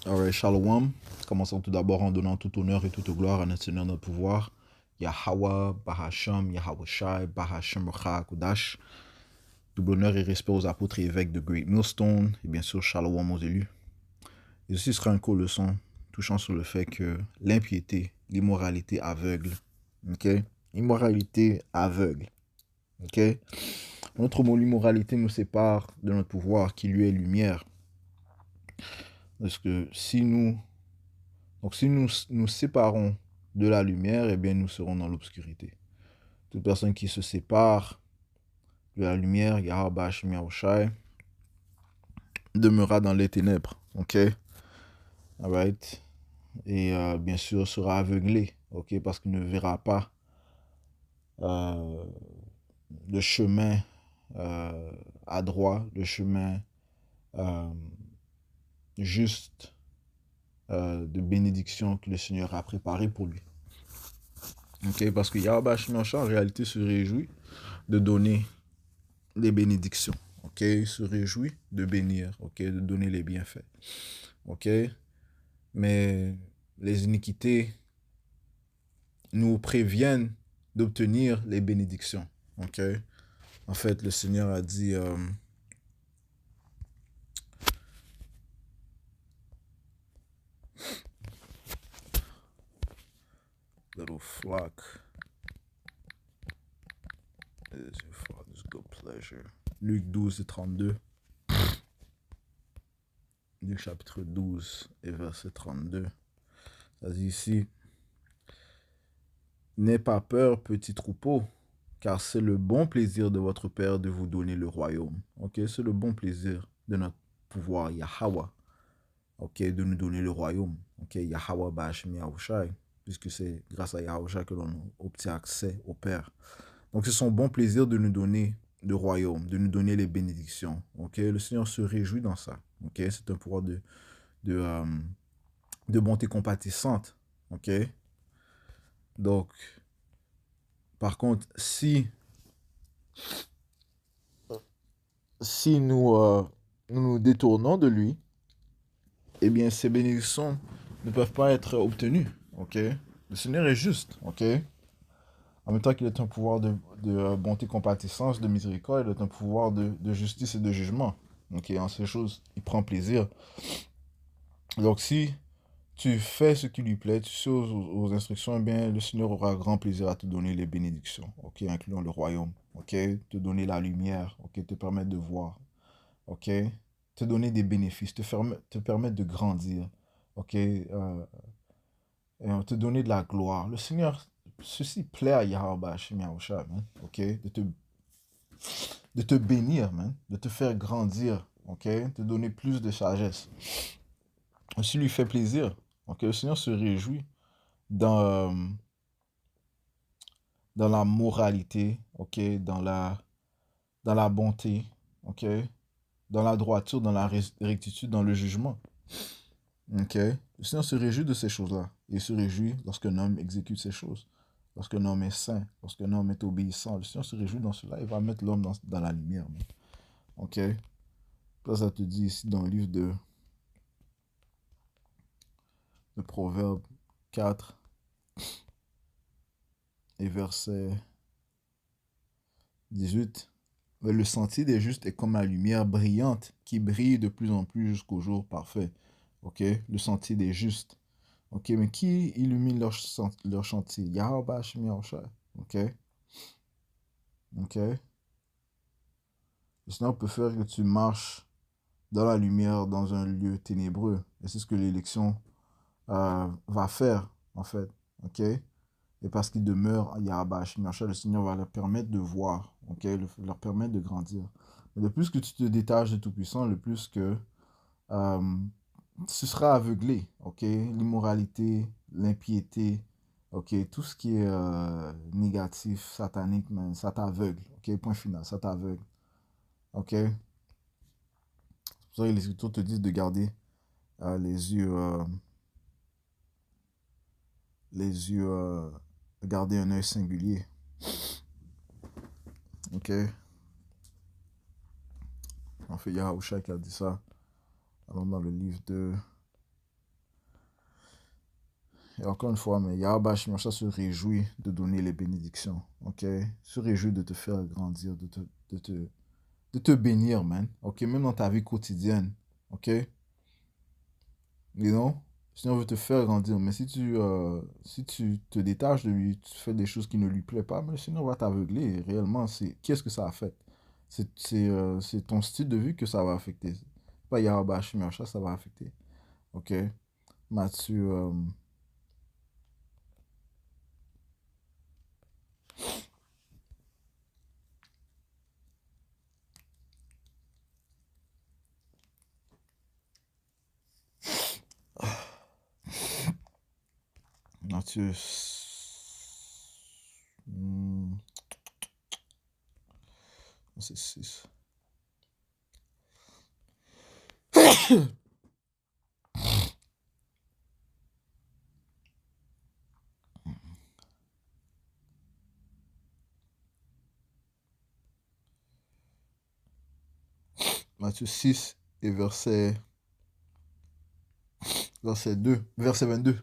Alright, Shalom. Commençons tout d'abord en donnant tout honneur et toute gloire à notre Seigneur, notre pouvoir. Yahweh, Bahasham, Yahweh Shai, Bahasham Kodash. Double honneur et respect aux apôtres et évêques de Great Millstone. Et bien sûr, Shalom aux élus. Et ceci sera un court leçon touchant sur le fait que l'impiété, l'immoralité aveugle. Ok? Immoralité aveugle. Ok? Notre mot, l'immoralité nous sépare de notre pouvoir qui lui est lumière. Parce que si nous nous séparons de la lumière, eh bien nous serons dans l'obscurité. Toute personne qui se sépare de la lumière, Yahweh Shai, demeurera dans les ténèbres. Ok? Alright? Et bien sûr sera aveuglé. Ok? Parce qu'il ne verra pas euh, le chemin adroit, le chemin euh, juste de bénédiction que le Seigneur a préparé pour lui. Ok? Parce que Yahweh Shai en réalité se réjouit de donner les bénédictions. Ok, il se réjouit de bénir, ok, de donner les bienfaits. Ok, mais les iniquités nous préviennent d'obtenir les bénédictions. Ok, en fait, le Seigneur a dit little flock is your father's good pleasure. Luc 12 et 32. Luc chapitre 12 et verset 32. Ça dit ici, n'aie pas peur, petit troupeau, car c'est le bon plaisir de votre Père de vous donner le royaume. Ok, c'est le bon plaisir de notre pouvoir Yahweh, ok, de nous donner le royaume. Ok, Yahweh Bashmi Yahushai, puisque c'est grâce à Yahushai que l'on obtient accès au Père. Donc c'est son bon plaisir de nous donner le royaume, de nous donner les bénédictions. Ok, le Seigneur se réjouit dans ça. Ok, c'est un pouvoir de, euh, de bonté compatissante. Ok, donc par contre, si nous nous détournons de lui, eh bien, ces bénédictions ne peuvent pas être obtenues. Ok? Le Seigneur est juste. Ok? En même temps qu'il est un pouvoir de bonté, compatissance, de miséricorde, il est un pouvoir de justice et de jugement. Ok? En ces choses, il prend plaisir. Donc, si tu fais ce qui lui plaît, tu sais aux instructions, eh bien, le Seigneur aura grand plaisir à te donner les bénédictions. Ok? Incluant le royaume. Ok? Te donner la lumière. Ok? Te permettre de voir. Ok? Te donner des bénéfices, te permettre de grandir. Ok? Et te donner de la gloire. Le Seigneur, ceci plaît à Yahweh Hashem Yahushua, man. Ok? De te bénir, man. De te faire grandir. Ok? Te donner plus de sagesse. Ceci lui fait plaisir. Ok? Le Seigneur se réjouit dans, dans la moralité. Ok? Dans la bonté. Ok? Dans la droiture, dans la rectitude, dans le jugement. Ok? Le Seigneur se réjouit de ces choses-là. Il se réjouit lorsqu'un homme exécute ces choses. Lorsqu'un homme est saint, lorsqu'un homme est obéissant. Le Seigneur se réjouit dans cela. Il va mettre l'homme dans la lumière. Man. Ok? Ça te dit ici dans le livre de Proverbes 4 et verset 18. Mais le sentier des justes est comme la lumière brillante qui brille de plus en plus jusqu'au jour parfait. Ok? Le sentier des justes. Ok, mais qui illumine leur chantier? Yahweh Hashem Yahushua. Ok? Ok? Le Seigneur peut faire que tu marches dans la lumière dans un lieu ténébreux. Et c'est ce que l'élection va faire, en fait. Ok? Et parce qu'il demeure à Yahweh Hashem Yahushua, le Seigneur va leur permettre de voir. Ok? Leur permettre de grandir. Mais le plus que tu te détaches du Tout-Puissant, le plus que euh, tu seras aveuglé. Ok? L'immoralité, l'impiété, ok? Tout ce qui est négatif, satanique, man, ça t'aveugle. Ok? Point final, ça t'aveugle. Ok? C'est pour ça que les Écritures te disent de garder les yeux, garder un œil singulier. Ok? En fait, Yahusha qui a dit ça. Allons dans le livre de Et encore une fois, mais Yahweh Shimosha se réjouit de donner les bénédictions. Ok? Se réjouit de te faire grandir, de te, de te bénir, man. Ok? Même dans ta vie quotidienne. Ok? You know? Le Seigneur veut te faire grandir. Mais si tu te détaches de lui, tu fais des choses qui ne lui plaisent pas, mais le Seigneur va t'aveugler. Réellement, qu'est-ce que ça affecte? C'est ton style de vie que ça va affecter. Pas Yahweh Shimosha, ça va affecter. Ok? Matthieu. Matthieu. C'est 6. Matthieu 6 et verset 2, verset 22.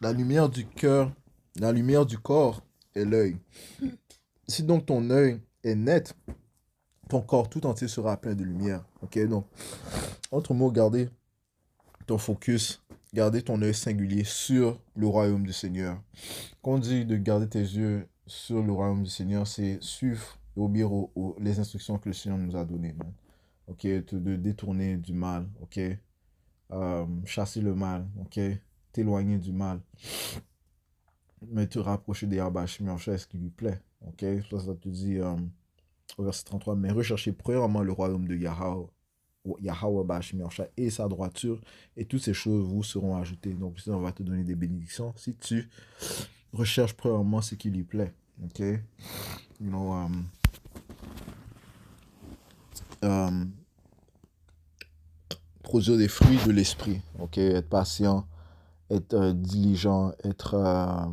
La lumière du cœur, la lumière du corps est l'œil. Si donc ton œil est net, ton corps tout entier sera plein de lumière. Ok, donc, autre mot, garder ton focus, garder ton œil singulier sur le royaume du Seigneur. Quand on dit de garder tes yeux sur le royaume du Seigneur, c'est suivre et obéir les instructions que le Seigneur nous a données. Man. Ok, de détourner du mal. Ok, chasser le mal. Ok, t'éloigner du mal. Mais te rapprocher des Yahweh Shimosha, ce qui lui plaît. Ok, ça te dit au verset 33, mais recherchez premièrement le royaume de Yahweh Bashimiosha et sa droiture, et toutes ces choses vous seront ajoutées. Donc, on va te donner des bénédictions si tu recherches premièrement ce qui lui plaît. Ok? You know, produire des fruits de l'esprit. Ok? Être patient, être diligent, être.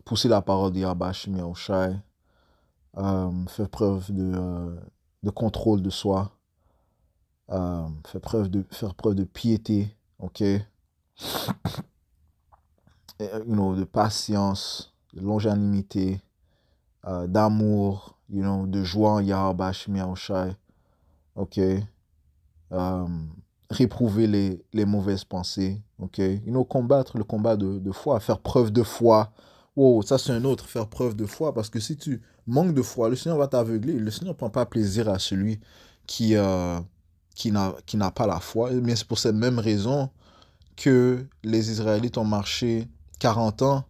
Pousser la parole de Yahweh Bashimiosha, faire preuve de contrôle de soi. Faire preuve de piété, ok, de patience, de longanimité, d'amour, de joie en Yahweh Shai, ok, réprouver les mauvaises pensées, ok, combattre le combat de foi, faire preuve de foi. Wow, ça c'est un autre, faire preuve de foi, parce que si tu manques de foi, le Seigneur va t'aveugler. Le Seigneur ne prend pas plaisir à celui qui, qui n'a pas la foi. Mais c'est pour cette même raison que les Israélites ont marché 40 ans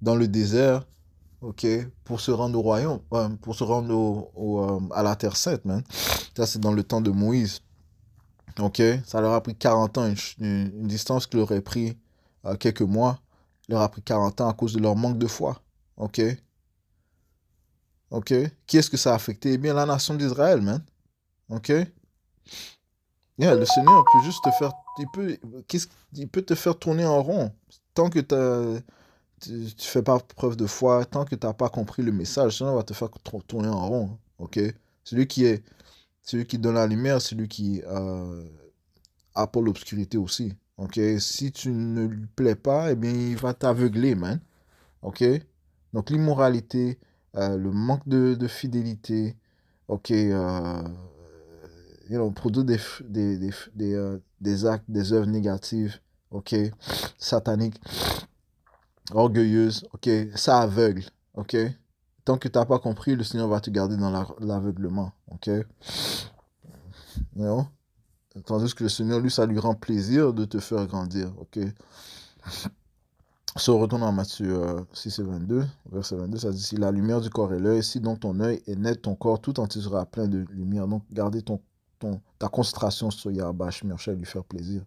dans le désert, ok, pour se rendre au royaume, pour se rendre à la Terre Sainte, man. Ça, c'est dans le temps de Moïse. Ok, ça leur a pris 40 ans, une distance qui leur aurait pris quelques mois, leur a pris 40 ans à cause de leur manque de foi. Ok, ok. Qui est-ce que ça a affecté? Eh bien, la nation d'Israël, man. Ok. Yeah, le Seigneur peut juste te faire, il peut te faire tourner en rond. Tant que tu fais pas preuve de foi, tant que tu n'as pas compris le message, le Seigneur va te faire tourner en rond. Ok? Celui qui est, celui qui donne la lumière, celui qui apporte l'obscurité aussi. Ok? Si tu ne lui plais pas, eh bien, il va t'aveugler, man. Ok? Donc, l'immoralité, le manque de fidélité, ok, produire des actes, des œuvres négatives, ok, sataniques, orgueilleuse, ok, ça aveugle, ok. Tant que tu n'as pas compris, le Seigneur va te garder dans l'aveuglement, ok. Non? Tandis que le Seigneur, lui, ça lui rend plaisir de te faire grandir, ok. Si on retourne en Matthieu 6 et 22, verset 22, ça dit, si la lumière du corps est l'œil, si donc ton œil est net, ton corps tout entier sera plein de lumière. Donc, gardez ta concentration sur Yahweh Shai, lui faire plaisir.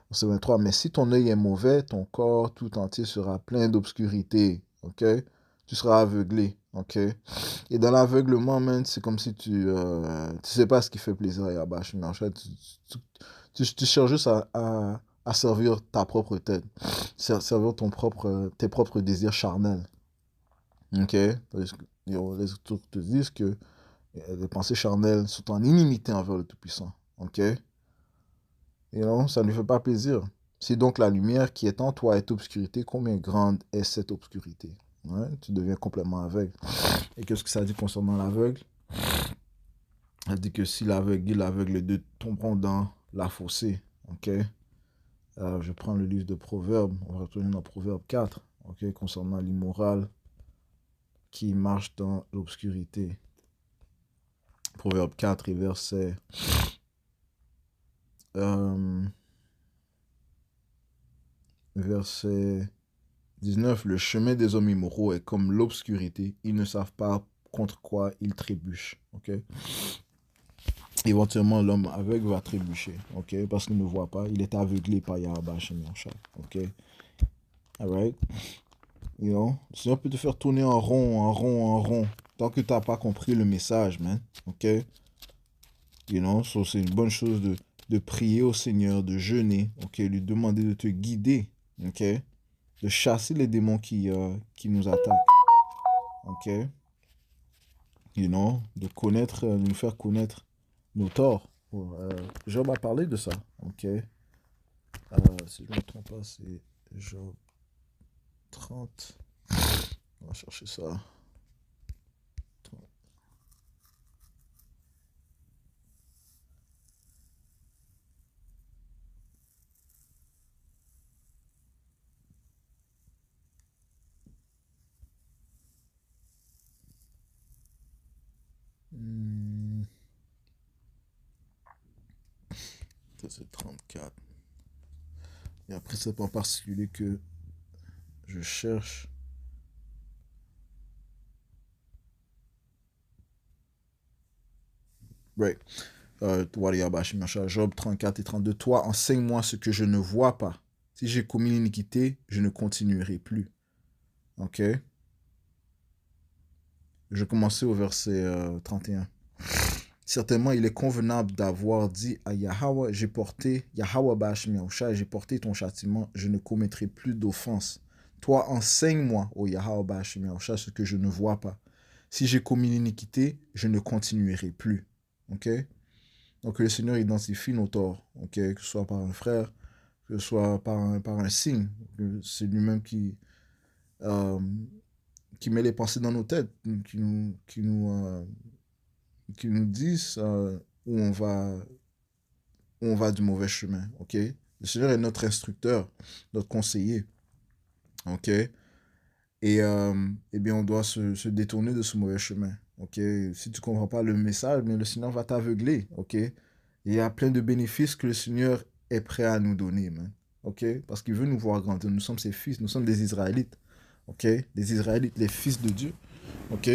Verset 23, mais si ton œil est mauvais, ton corps tout entier sera plein d'obscurité, ok? Tu seras aveuglé, ok? Et dans l'aveuglement, man, c'est comme si tu sais pas ce qui fait plaisir à Yahweh Shai. Tu cherches juste à servir ta propre tête, servir tes propres désirs charnels. Ok? Les autres te disent que les pensées charnelles sont en inimité envers le Tout-Puissant. Ok? Ça ne lui fait pas plaisir. Si donc la lumière qui est en toi est obscurité, combien grande est cette obscurité? Ouais, tu deviens complètement aveugle. Et qu'est-ce que ça dit concernant l'aveugle? Ça dit que si l'aveugle et l'aveugle, les deux tomberont dans la fossé. Ok? Je prends le livre de Proverbes. On va retourner dans Proverbe 4. Ok? Concernant l'immoral qui marche dans l'obscurité. Proverbe 4 et euh, verset 19. Le chemin des hommes immoraux est comme l'obscurité. Ils ne savent pas contre quoi ils trébuchent. Ok? Éventuellement, l'homme aveugle va trébucher. Ok? Parce qu'il ne voit pas. Il est aveuglé par Yahweh Shem Yahshua. Ok? Alright? You know? Le Seigneur peut te faire tourner en rond, en rond, en rond. Tant que tu n'as pas compris le message, man. Ok? You know? So, c'est une bonne chose de prier au Seigneur, de jeûner. Ok? Lui demander de te guider. Ok? De chasser les démons qui nous attaquent. Ok? You know? De connaître, de nous faire connaître nos torts. Job a parlé de ça. Ok? Si je ne me trompe pas, c'est Job 30. On va chercher ça. Hmm, ça c'est 34. Et après, c'est pas en particulier que je cherche. Right. Job 34 et 32. Toi, enseigne-moi ce que je ne vois pas. Si j'ai commis l'iniquité, je ne continuerai plus. Ok? Je vais commencer au verset 31. Certainement, il est convenable d'avoir dit à Yahweh, j'ai porté, Yahweh Bashim Yahusha, j'ai porté ton châtiment, je ne commettrai plus d'offense. Toi, enseigne-moi, ô Yahweh Bashim Yahusha, ce que je ne vois pas. Si j'ai commis l'iniquité, je ne continuerai plus. Ok? Donc, le Seigneur identifie nos torts, ok? Que ce soit par un frère, que ce soit par un signe. C'est lui-même euh, qui met les pensées dans nos têtes, qui nous disent où on va du mauvais chemin, ok? Le Seigneur est notre instructeur, notre conseiller, ok? Eh bien, on doit se détourner de ce mauvais chemin, ok? Si tu ne comprends pas le message, mais le Seigneur va t'aveugler, ok? Il y a plein de bénéfices que le Seigneur est prêt à nous donner, man, ok? Parce qu'il veut nous voir grandir. Nous sommes ses fils, nous sommes des Israélites, ok? Des Israélites, les fils de Dieu, ok?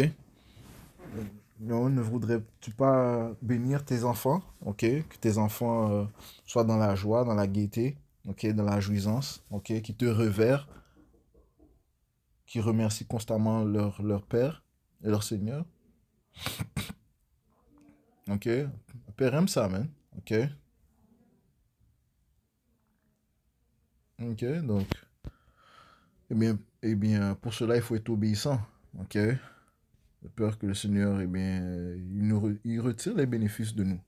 Non, ne voudrais-tu pas bénir tes enfants, ok? Que tes enfants soient dans la joie, dans la gaieté, ok? Dans la jouissance, ok? Qui te révèrent, qui remercient constamment leur Père et leur Seigneur, ok? Le Père aime ça, man, ok? Ok, donc, pour cela, il faut être obéissant, ok? De peur que le Seigneur, il retire les bénéfices de nous,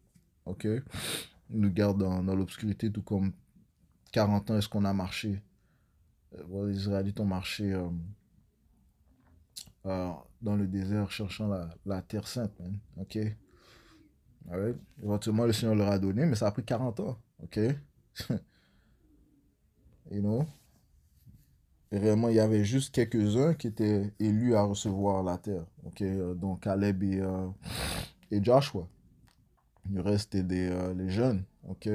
ok? Il nous garde dans l'obscurité, tout comme 40 ans est-ce qu'on a marché. Les Israélites ont marché dans le désert cherchant la terre sainte, man. Ok? Ouais. Éventuellement, le Seigneur leur a donné, mais ça a pris 40 ans. Ok? You know? Et réellement, il y avait juste quelques-uns qui étaient élus à recevoir la terre. Ok? Donc Caleb et Joshua. Le reste, c'était les jeunes. Ok?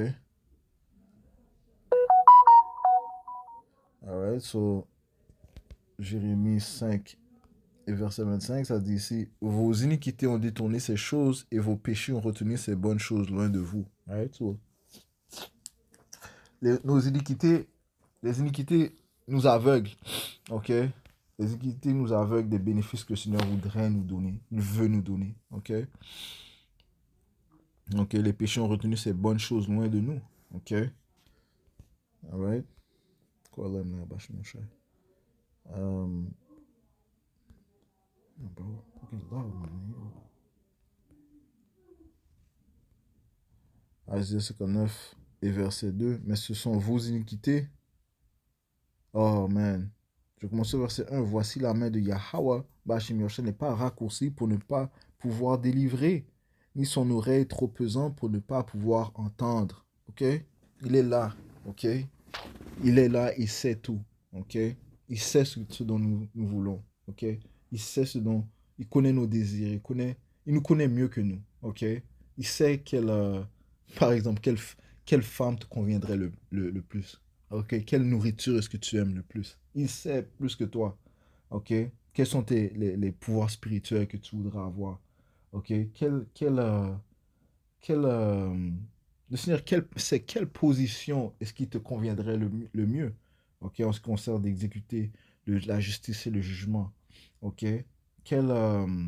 Alright, so Jérémie 5 et verset 25, ça dit ici, vos iniquités ont détourné ces choses et vos péchés ont retenu ces bonnes choses loin de vous. Alright, so nos iniquités, les iniquités nous aveuglent, ok? Les iniquités nous aveuglent des bénéfices que le Seigneur voudrait nous donner, il veut nous donner, ok? Ok, les péchés ont retenu ces bonnes choses loin de nous, ok? Alright? Quoi là, mon cher? Bro, fucking loud, man. Isaiah 59. et verset 2. Mais ce sont vos iniquités. Oh man. Je commence au verset 1. Voici la main de Yahweh. Bashim Yosha n'est pas raccourcie pour ne pas pouvoir délivrer, ni son oreille trop pesante pour ne pas pouvoir entendre. Ok? Il est là. Ok? Il est là, il sait tout. Ok? Il sait ce dont nous voulons. Ok? Il sait ce dont. Il connaît nos désirs. Il nous connaît mieux que nous. Ok? Il sait par exemple, quelle femme te conviendrait le plus. Ok? Quelle nourriture est-ce que tu aimes le plus? Il sait plus que toi. Ok? Quels sont les pouvoirs spirituels que tu voudras avoir? Ok? Quelle, le Seigneur, quelle position est-ce qui te conviendrait le mieux, ok, en ce qui concerne d'exécuter la justice et le jugement, ok? Quelle, euh,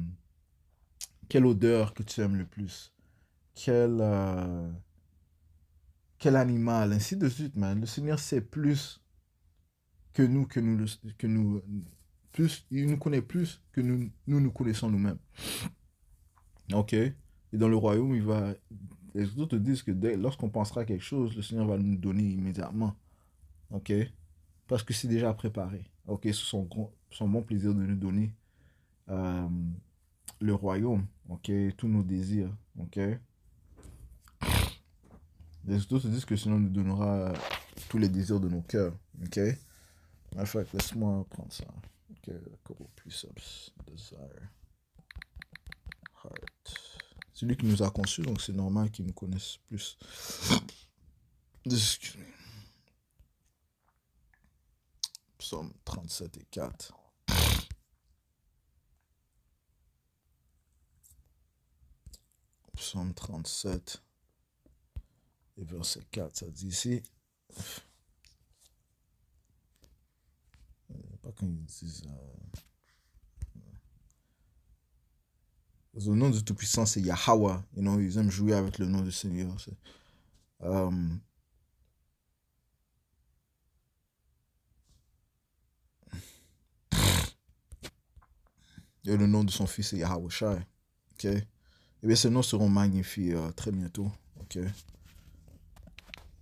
quelle odeur que tu aimes le plus? Quel, euh, quel animal, ainsi de suite, man. Le Seigneur sait plus il nous connaît plus que nous connaissons nous-mêmes, ok? Et dans le royaume, les autres te disent que lorsqu'on pensera à quelque chose, le Seigneur va nous donner immédiatement. Ok? Parce que c'est déjà préparé. Ok? C'est son bon plaisir de nous donner euh, le royaume. Ok? Tous nos désirs. Ok? Les autres se disent que sinon nous donnera tous les désirs de nos cœurs. Ok? En fait, laisse-moi prendre ça. Ok? Couple precepts. Desire. Heart. C'est lui qui nous a conçus, donc c'est normal qu'il nous connaisse plus. Excuse me. Psaume 37 et 4. Psaume 37 et verset 4, ça dit ici. Pas quand ils disent. Le nom du Tout-Puissant, c'est Yahweh. Ils aiment jouer avec le nom du Seigneur. Euh, et le nom de son fils, c'est Yahweh Shai. Ok? Et bien, ces noms seront magnifiés très bientôt. Ok?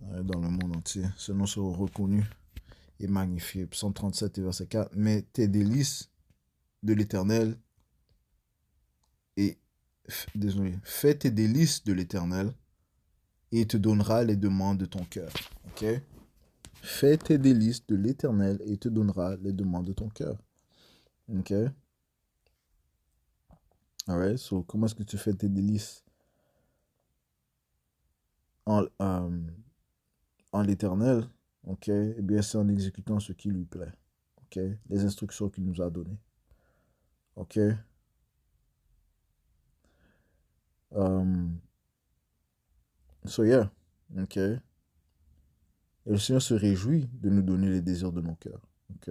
Dans le monde entier. Ces noms seront reconnus et magnifiés. Psaume 37 et verset 4. Mais tes délices de l'Éternel et. Désolé. Fais tes délices de l'Éternel et il te donnera les demandes de ton cœur. Ok? Fais tes délices de l'Éternel et il te donnera les demandes de ton cœur. Ok? Alright, so comment est-ce que tu fais tes délices en, euh, en l'Éternel? Ok? Eh bien, c'est en exécutant ce qui lui plaît. Ok? Les instructions qu'il nous a données. Ok? Um, so yeah. Ok? Et le Seigneur se réjouit de nous donner les désirs de nos cœurs. Ok?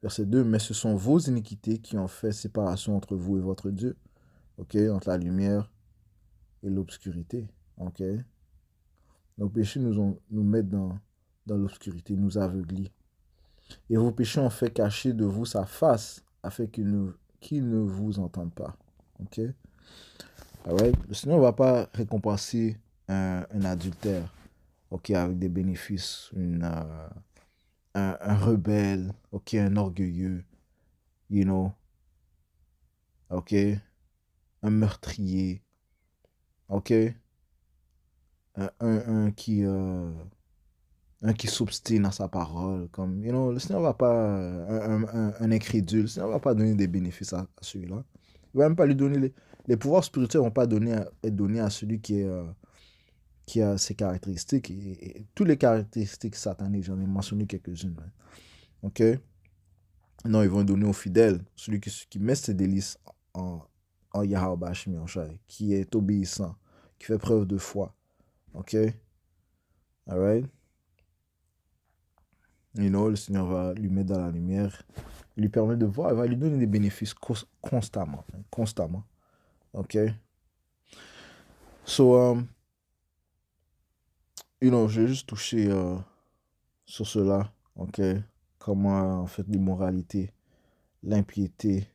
Verset 2. Mais ce sont vos iniquités qui ont fait séparation entre vous et votre Dieu. Ok? Entre la lumière et l'obscurité. Ok? Nos péchés nous mettent dans l'obscurité, nous aveuglir. Et vos péchés ont fait cacher de vous sa face, afin qu'il ne vous entende pas. Ok? Alright? Le Seigneur ne va pas récompenser un adultère, ok, avec des bénéfices, un rebelle, ok, un orgueilleux, you know, ok, un meurtrier, ok, un qui s'obstine à sa parole, comme, le Seigneur va pas, un incrédule, le Seigneur va pas donner des bénéfices à celui-là. Il va même pas lui donner les pouvoirs spirituels vont pas être donnés à celui qui a ces caractéristiques. Et toutes les caractéristiques sataniques, j'en ai mentionné quelques-unes. Hein. Ok? Non, ils vont donner au fidèle, celui qui met ses délices en Yahweh Bashim Yahshai, qui est obéissant, qui fait preuve de foi. Ok? Alright? Le Seigneur va lui mettre dans la lumière, lui permet de voir, il va lui donner des bénéfices constamment. Hein, constamment. Ok? So, j'ai juste touché sur cela. Ok? Comment, en fait, l'immoralité, l'impiété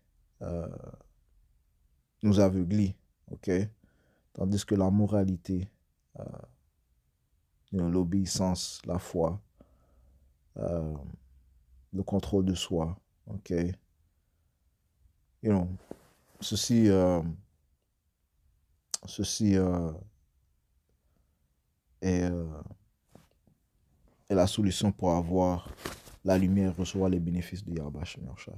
nous aveuglit. Ok? Tandis que la moralité l'obéissance, la foi, euh, le contrôle de soi. Ok, you know, ceci, ceci est, est la solution pour avoir la lumière, recevoir les bénéfices de Yahweh Hashem Yahushai.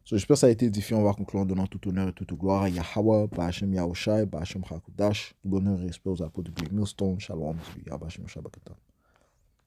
So, j'espère que ça a été édifiant. On va conclure en donnant tout honneur et toute gloire à Yahweh, Bahashem Yahushai, Bahashem Hakudash. Bonheur et respect aux apôtres de Millstone. Shalom, Yahweh Hashem Yahushai Bakata.